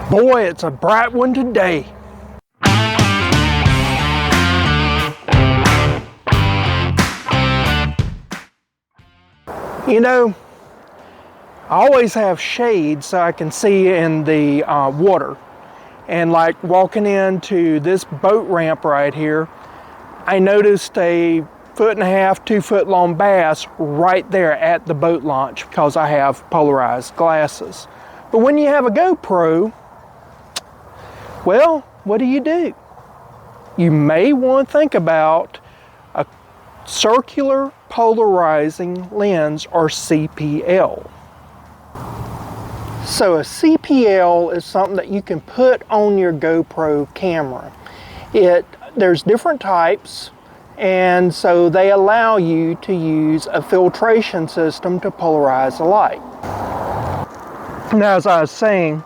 Boy, it's a bright one today. You know, I always have shade so I can see in the water. And like walking into this boat ramp right here, I noticed a 1.5 to 2 foot long bass right there at the boat launch because I have polarized glasses. But when you have a GoPro, well, what do? You may want to think about a circular polarizing lens, or CPL. So a CPL is something that you can put on your GoPro camera. There's different types, and so they allow you to use a filtration system to polarize the light. Now, as I was saying,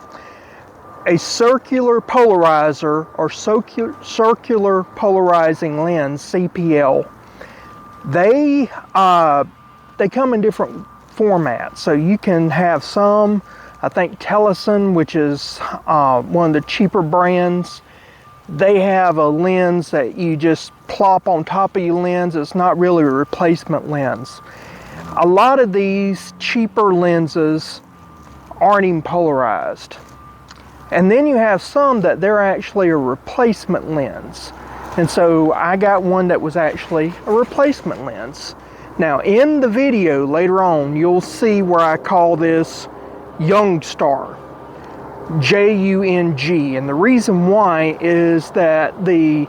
a circular polarizer or circular polarizing lens, CPL, they come in different formats. So you can have some, I think Telison, which is one of the cheaper brands, they have a lens that you just plop on top of your lens. It's not really a replacement lens. A lot of these cheaper lenses aren't even polarized. And then you have some that they're actually a replacement lens. And so I got one that was actually a replacement lens. Now in the video later on, you'll see where I call this Youngstar, J-U-N-G. And the reason why is that the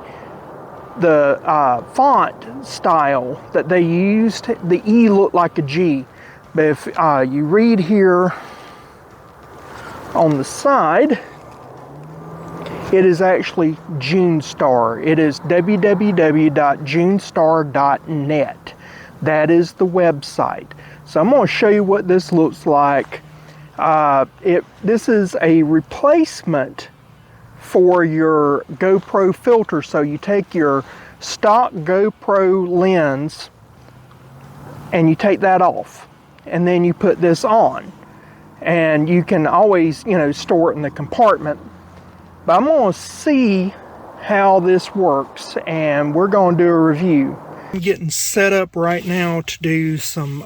font style that they used, the E looked like a G. But if you read here on the side, it is actually JuneStar. It is www.junestar.net. That is the website. So I'm going to show you what this looks like. This is a replacement for your GoPro filter. So you take your stock GoPro lens and you take that off, and then you put this on. And you can always, store it in the compartment. But I'm going to see how this works, and we're going to do a review. I'm getting set up right now to do some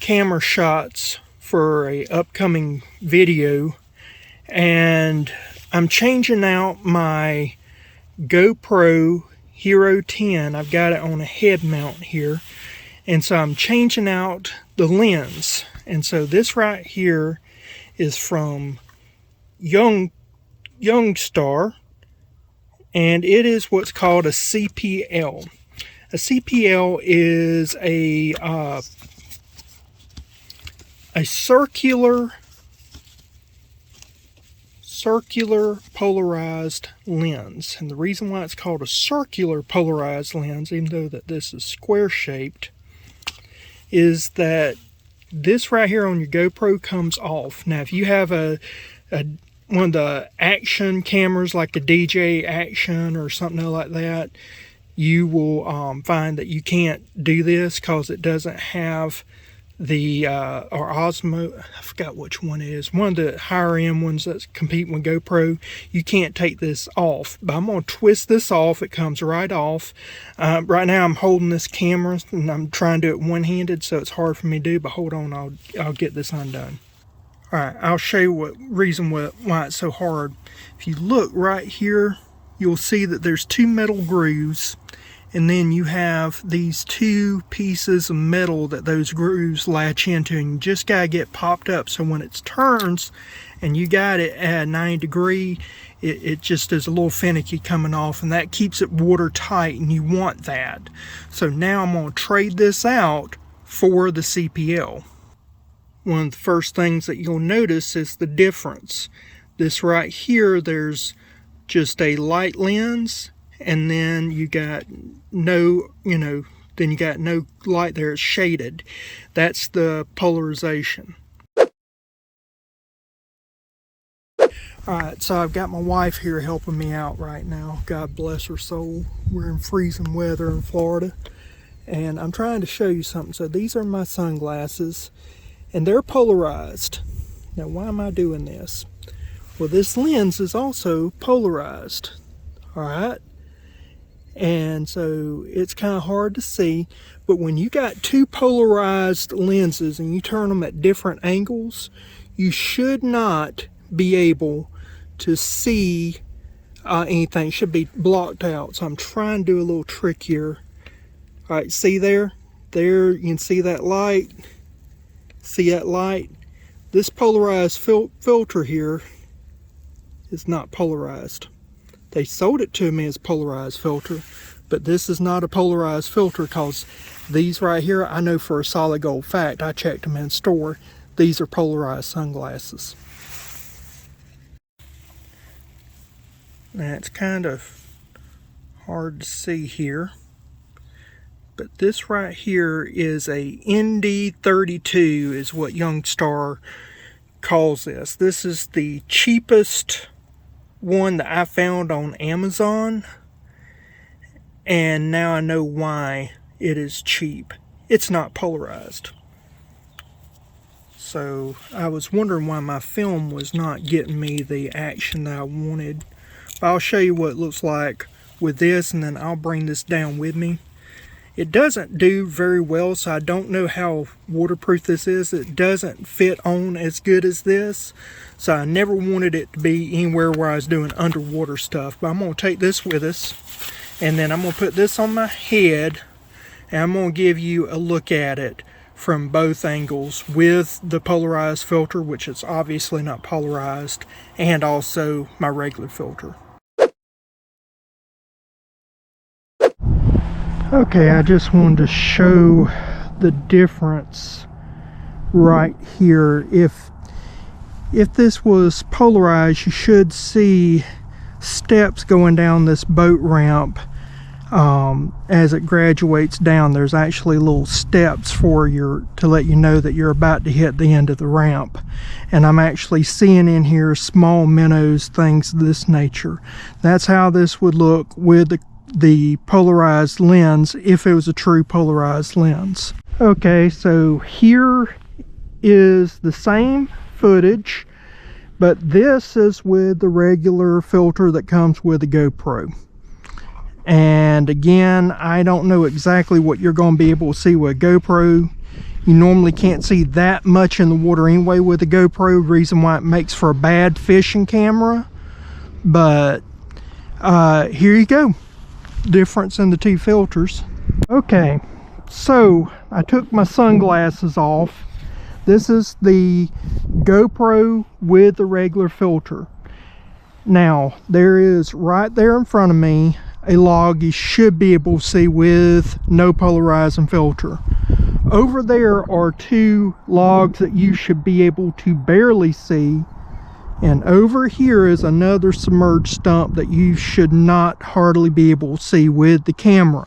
camera shots for a upcoming video, and I'm changing out my GoPro Hero 10. I've got it on a head mount here, and so I'm changing out the lens. And so this right here is from Youngstar, and it is what's called a CPL. A CPL is a circular polarized lens. And the reason why it's called a circular polarized lens, even though that this is square shaped, is that this right here on your GoPro comes off. Now if you have one of the action cameras like a DJI Action or something like that, you will find that you can't do this because it doesn't have the or Osmo, I forgot which one it is, one of the higher end ones that compete with GoPro. You can't take this off, but I'm going to twist this off. It comes right off. Right now I'm holding this camera and I'm trying to do it one-handed, so it's hard for me to do, but hold on, I'll get this undone. Alright, I'll show you why it's so hard. If you look right here, you'll see that there's two metal grooves, and then you have these two pieces of metal that those grooves latch into, and you just gotta get popped up. So when it turns and you got it at 90 degree, it just is a little finicky coming off, and that keeps it watertight, and you want that. So now I'm going to trade this out for the CPL. One of the first things that you'll notice is the difference. This right here, there's just a light lens, and then you got no light there. It's shaded. That's the polarization. Alright, so I've got my wife here helping me out right now. God bless her soul. We're in freezing weather in Florida, and I'm trying to show you something. So these are my sunglasses, and they're polarized. Now, why am I doing this? Well, this lens is also polarized, all right? And so it's kind of hard to see, but when you got two polarized lenses and you turn them at different angles, you should not be able to see anything. It should be blocked out. So I'm trying to do a little trick here. All right, see there? There, you can see that light. See that light? This polarized filter here is not polarized. They sold it to me as polarized filter, but this is not a polarized filter, because these right here, I know for a solid gold fact, I checked them in store, these are polarized sunglasses. Now it's kind of hard to see here, but this right here is a ND32 is what Youngstar calls this. This is the cheapest one that I found on Amazon, and now I know why it is cheap. It's not polarized. So I was wondering why my film was not getting me the action that I wanted. But I'll show you what it looks like with this, and then I'll bring this down with me. It doesn't do very well, so I don't know how waterproof this is. It doesn't fit on as good as this, so I never wanted it to be anywhere where I was doing underwater stuff. But I'm going to take this with us, and then I'm going to put this on my head, and I'm going to give you a look at it from both angles with the polarized filter, which is obviously not polarized, and also my regular filter. Okay, I just wanted to show the difference right here. If this was polarized, you should see steps going down this boat ramp. As it graduates down, there's actually little steps to let you know that you're about to hit the end of the ramp. And I'm actually seeing in here small minnows, things of this nature. That's how this would look with the polarized lens if it was a true polarized lens. Okay, so here is the same footage, but this is with the regular filter that comes with the GoPro. And again, I don't know exactly what you're going to be able to see with a GoPro. You normally can't see that much in the water anyway with a GoPro, reason why it makes for a bad fishing camera. But here you go. Difference in the two filters. Okay, so I took my sunglasses off. This is the GoPro with the regular filter. Now there is right there in front of me a log you should be able to see with no polarizing filter. Over there are two logs that you should be able to barely see, and over here is another submerged stump that you should not hardly be able to see with the camera.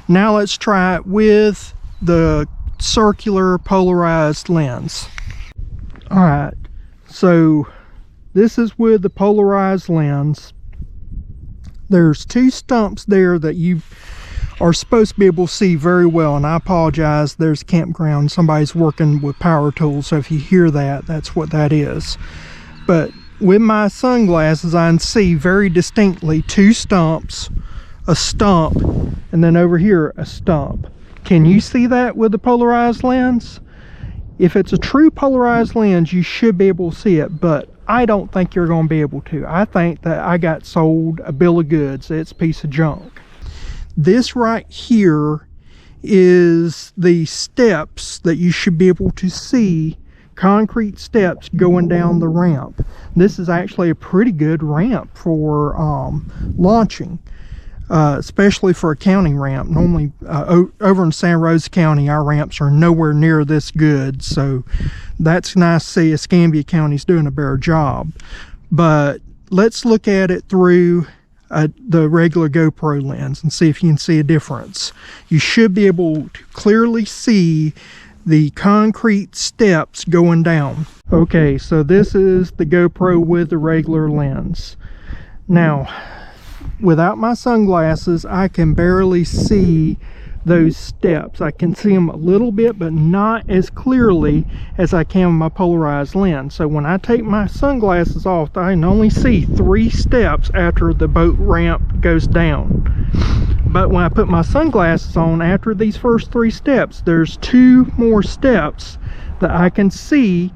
Now let's try it with the circular polarized lens. Alright, so this is with the polarized lens. There's two stumps there that you are supposed to be able to see very well, and I apologize, there's a campground, somebody's working with power tools, so if you hear that, that's what that is. But with my sunglasses, I can see very distinctly two stumps, a stump, and then over here a stump. Can you see that with the polarized lens? If it's a true polarized lens, you should be able to see it, but I don't think you're going to be able to. I think that I got sold a bill of goods. It's a piece of junk. This right here is the steps that you should be able to see, concrete steps going down the ramp. This is actually a pretty good ramp for launching, especially for a county ramp. Normally over in Santa Rosa County, our ramps are nowhere near this good, so that's nice to see Escambia County's doing a better job. But let's look at it through the regular GoPro lens and see if you can see a difference. You should be able to clearly see the concrete steps going down. Okay, so this is the GoPro with the regular lens. Now, without my sunglasses, I can barely see those steps. I can see them a little bit, but not as clearly as I can with my polarized lens. So when I take my sunglasses off, I can only see 3 steps after the boat ramp goes down. But when I put my sunglasses on, after these first 3 steps, there's 2 more steps that I can see,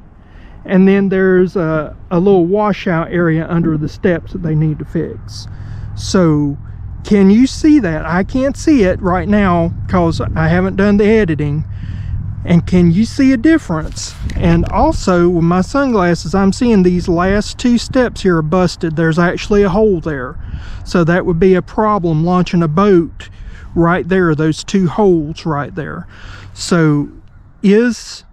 and then there's a little washout area under the steps that they need to fix. So can you see that? I can't see it right now because I haven't done the editing. And can you see a difference? And also with my sunglasses, I'm seeing these last 2 steps here are busted. There's actually a hole there. So that would be a problem launching a boat right there, those 2 holes right there. So is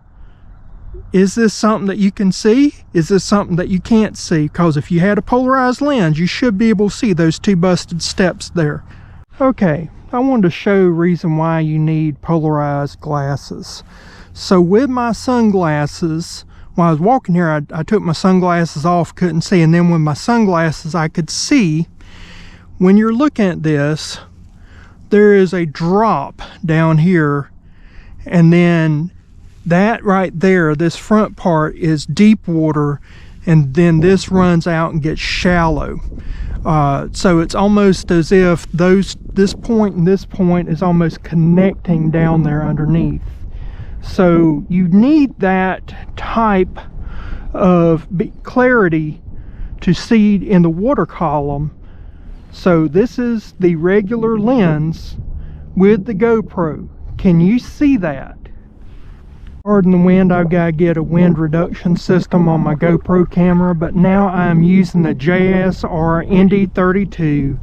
this something that you can see? Is this something that you can't see? Because if you had a polarized lens, you should be able to see those 2 busted steps there. Okay, I wanted to show reason why you need polarized glasses. So with my sunglasses, when I was walking here, I took my sunglasses off, couldn't see, and then with my sunglasses I could see. When you're looking at this, there is a drop down here, and then that right there, this front part is deep water, and then this runs out and gets shallow. So it's almost as if this point and this point is almost connecting down there underneath. So you need that type of clarity to see in the water column. So this is the regular lens with the GoPro. Can you see that? Pardon the wind, I've got to get a wind reduction system on my GoPro camera, but now I'm using the JSR ND32.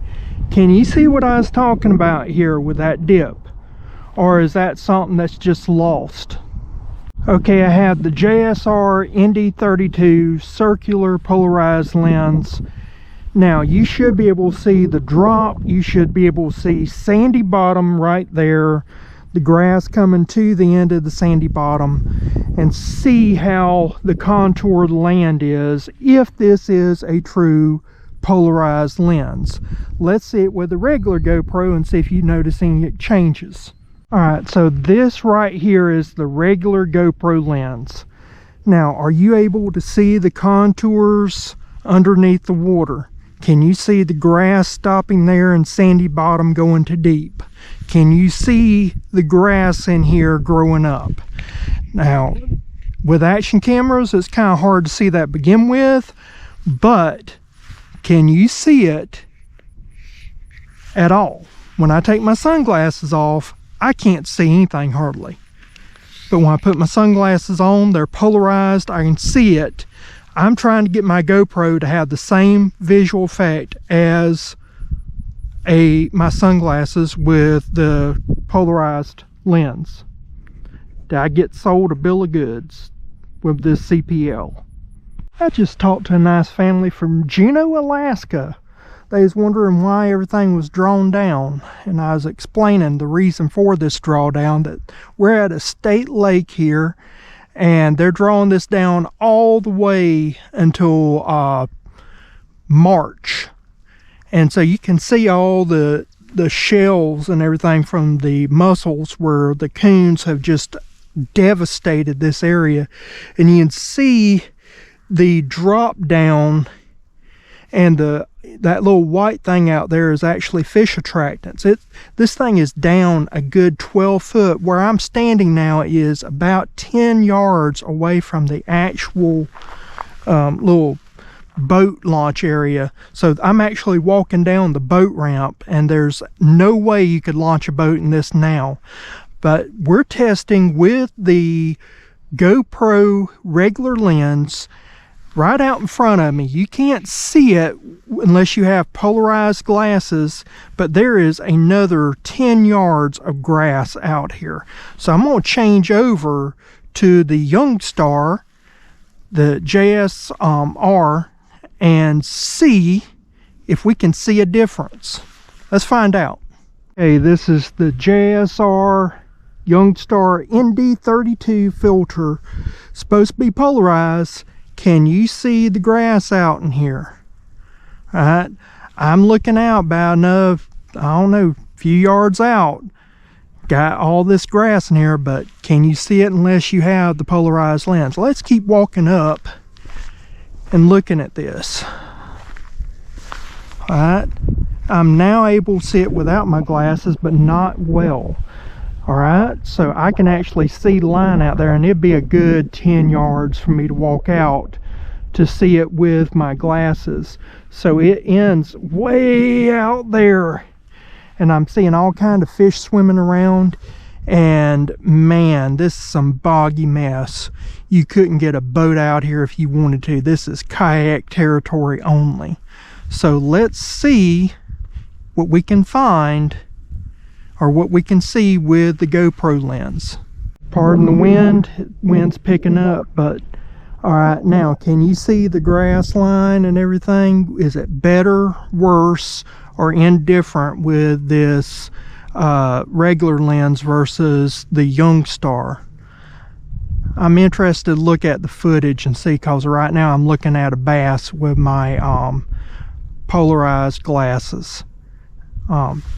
Can you see what I was talking about here with that dip? Or is that something that's just lost? Okay, I have the JSR ND32 circular polarized lens. Now you should be able to see the drop, you should be able to see sandy bottom right there, the grass coming to the end of the sandy bottom, and see how the contour of the land is if this is a true polarized lens. Let's see it with the regular GoPro and see if you notice any changes. Alright, so this right here is the regular GoPro lens. Now, are you able to see the contours underneath the water? Can you see the grass stopping there and sandy bottom going to deep? Can you see the grass in here growing up? Now, with action cameras, it's kind of hard to see that to begin with, but can you see it at all? When I take my sunglasses off, I can't see anything hardly. But when I put my sunglasses on, they're polarized, I can see it. I'm trying to get my GoPro to have the same visual effect as my sunglasses with the polarized lens. Did I get sold a bill of goods with this CPL? I just talked to a nice family from Juneau, Alaska. They was wondering why everything was drawn down, and I was explaining the reason for this drawdown, that we're at a state lake here, and they're drawing this down all the way until March. And so you can see all the shells and everything from the mussels where the coons have just devastated this area. And you can see the drop down, and that little white thing out there is actually fish attractants. This thing is down a good 12 foot. Where I'm standing now is about 10 yards away from the actual little boat launch area. So I'm actually walking down the boat ramp, and there's no way you could launch a boat in this now. But we're testing with the GoPro regular lens right out in front of me. You can't see it unless you have polarized glasses, but there is another 10 yards of grass out here. So I'm going to change over to the Youngstar, the JSR, and see if we can see a difference. Let's find out. Okay, this is the JSR Youngstar ND32 filter. Supposed to be polarized. Can you see the grass out in here? Alright, I'm looking out about enough, I don't know, few yards out. got all this grass in here, but can you see it unless you have the polarized lens? Let's keep walking up and looking at this. All right, I'm now able to see it without my glasses, but not well. All right, so I can actually see the line out there, and it'd be a good 10 yards for me to walk out to see it with my glasses. So it ends way out there, and I'm seeing all kind of fish swimming around. And man, this is some boggy mess. You couldn't get a boat out here if you wanted to. This is kayak territory only. So let's see what we can find, or what we can see with the GoPro lens. Pardon the wind, wind's picking up, but all right, now can you see the grass line and everything? Is it better, worse, or indifferent with this regular lens versus the Youngstar? I'm interested to look at the footage and see, because right now I'm looking at a bass with my polarized glasses.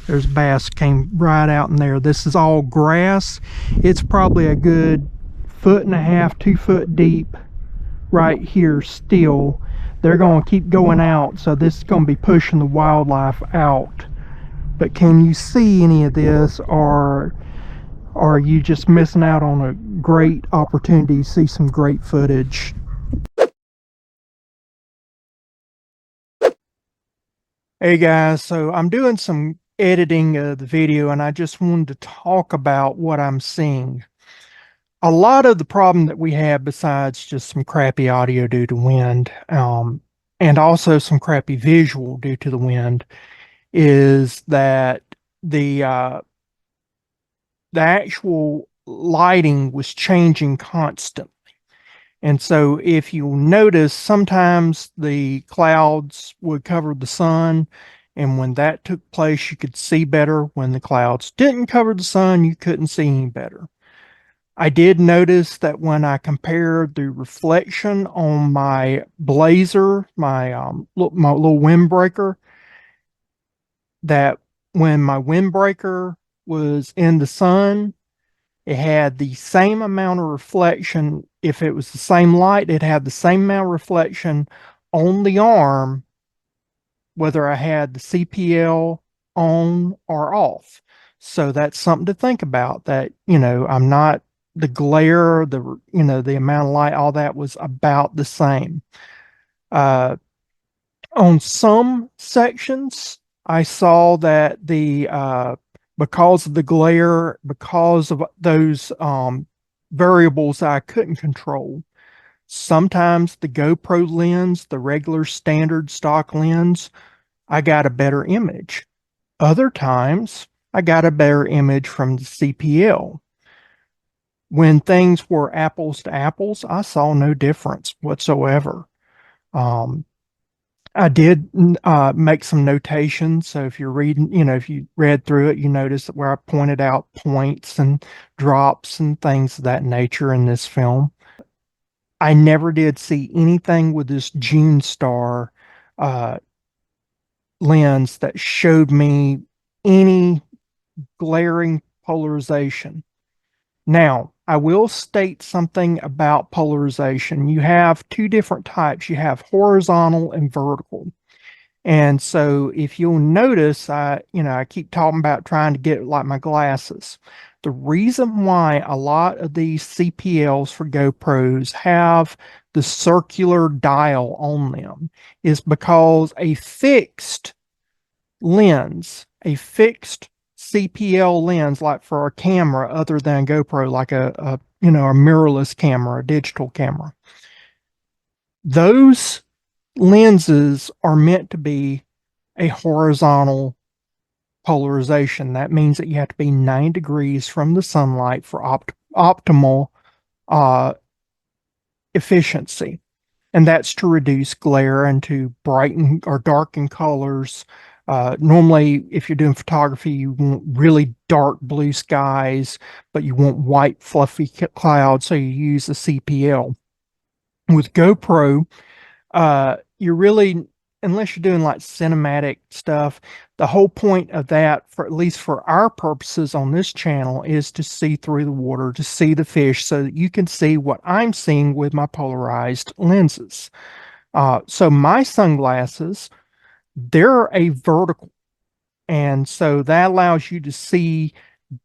There's bass came right out in there. This is all grass. It's probably a good 1.5 to 2 foot deep right here still. They're going to keep going out, so this is going to be pushing the wildlife out. But can you see any of this, or are you just missing out on a great opportunity to see some great footage? Hey guys, so I'm doing some editing of the video, and I just wanted to talk about what I'm seeing. A lot of the problem that we have, besides just some crappy audio due to wind, and also some crappy visual due to the wind, is that the actual lighting was changing constantly. And so if you notice, sometimes the clouds would cover the sun, and when that took place, you could see better. When the clouds didn't cover the sun, you couldn't see any better. I did notice that when I compared the reflection on my blazer, my little windbreaker, that when my windbreaker was in the sun, it had the same amount of reflection. If it was the same light, it had the same amount of reflection on the arm, whether I had the CPL on or off. So that's something to think about, that, I'm not, the glare, the amount of light, all that was about the same. On some sections, I saw that because of the glare, because of those variables I couldn't control, sometimes the GoPro lens, the regular standard stock lens, I got a better image. Other times, I got a better image from the CPL. When things were apples to apples, I saw no difference whatsoever. I did make some notations. So if you're reading, if you read through it, you notice where I pointed out points and drops and things of that nature in this film. I never did see anything with this Youngstar lens that showed me any glaring polarization. Now, I will state something about polarization. You have two different types. You have horizontal and vertical. And so if you'll notice, I keep talking about trying to get like my glasses. The reason why a lot of these CPLs for GoPros have the circular dial on them is because a fixed lens, a fixed CPL lens, like for a camera other than GoPro, like a mirrorless camera, a digital camera, those lenses are meant to be a horizontal polarization. That means that you have to be 90 degrees from the sunlight for optimal efficiency. And that's to reduce glare and to brighten or darken colors. Normally, if you're doing photography, you want really dark blue skies, but you want white, fluffy clouds, so you use the CPL. With GoPro, you're really unless you're doing like cinematic stuff, the whole point of that, for at least for our purposes on this channel, is to see through the water, to see the fish, so that you can see what I'm seeing with my polarized lenses. So my sunglasses, they're a vertical, and so that allows you to see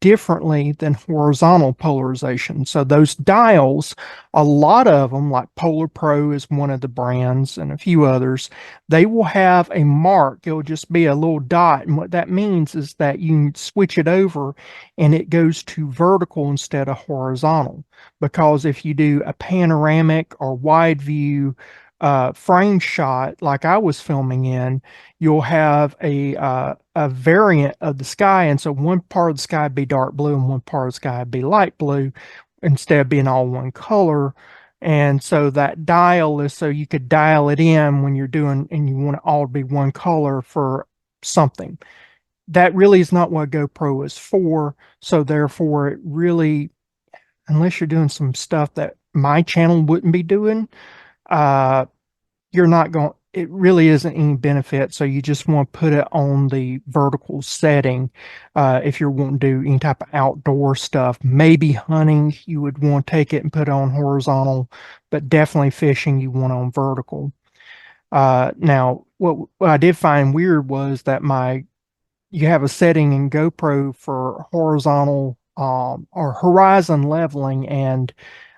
differently than horizontal polarization. So those dials, a lot of them, like Polar Pro is one of the brands and a few others, they will have a mark. It'll just be a little dot. And what that means is that you can switch it over and it goes to vertical instead of horizontal. Because if you do a panoramic or wide view frame shot like I was filming in, you'll have a variant of the sky, and so one part of the sky would be dark blue and one part of the sky would be light blue instead of being all one color. And so that dial is so you could dial it in when you're doing and you want it all to be one color for something. That really is not what GoPro is for. So therefore, it really, unless you're doing some stuff that my channel wouldn't be doing, uh, you're not going, it really isn't any benefit. So you just want to put it on the vertical setting. If you're wanting to do any type of outdoor stuff, maybe hunting, you would want to take it and put it on horizontal, but definitely fishing, you want on vertical. Now, what I did find weird was that you have a setting in GoPro for horizontal or horizon leveling, and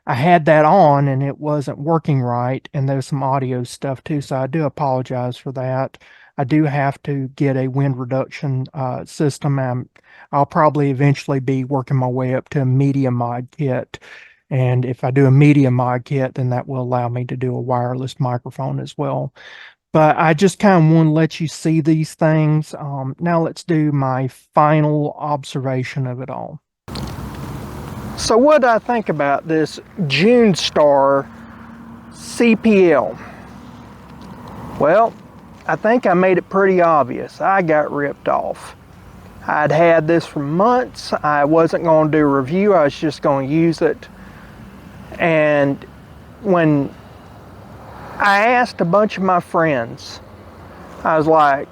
I had that on and it wasn't working right, and there's some audio stuff too, so I do apologize for that. I do have to get a wind reduction system, and I'll probably eventually be working my way up to a media mod kit. And if I do a media mod kit, then that will allow me to do a wireless microphone as well. But I just kind of want to let you see these things. Now let's do my final observation of it all. So what do I think about this June Star CPL? Well, I think I made it pretty obvious. I got ripped off. I'd had this for months. I wasn't going to do a review. I was just going to use it. And when I asked a bunch of my friends, I was like,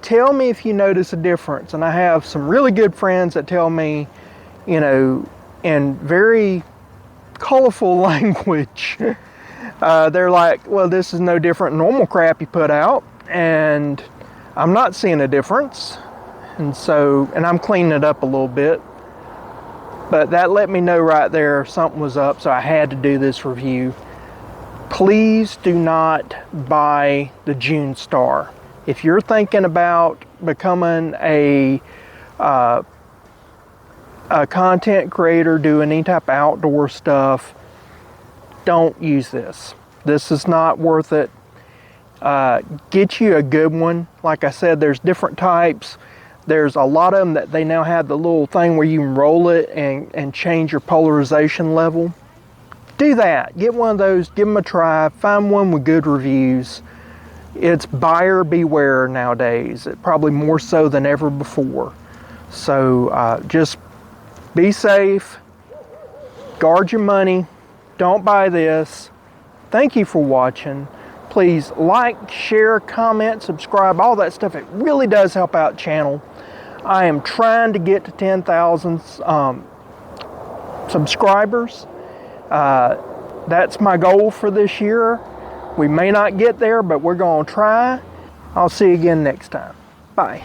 tell me if you notice a difference. And I have some really good friends that tell me, you know, in very colorful language, they're like, well, this is no different than normal crap you put out, and I'm not seeing a difference. And so, and I'm cleaning it up a little bit, but that let me know right there something was up, so I had to do this review. Please do not buy the June Star. If you're thinking about becoming a content creator, doing any type of outdoor stuff, don't use this. This is not worth it. Get you a good one. Like I said, there's different types. There's a lot of them that they now have the little thing where you can roll it and change your polarization level. Do that. Get one of those, give them a try, find one with good reviews. It's buyer beware nowadays, probably more so than ever before. So just be safe, guard your money, don't buy this. Thank you for watching. Please like, share, comment, subscribe, all that stuff. It really does help out the channel. I am trying to get to 10,000 subscribers. That's my goal for this year. We may not get there, but we're going to try. I'll see you again next time. Bye.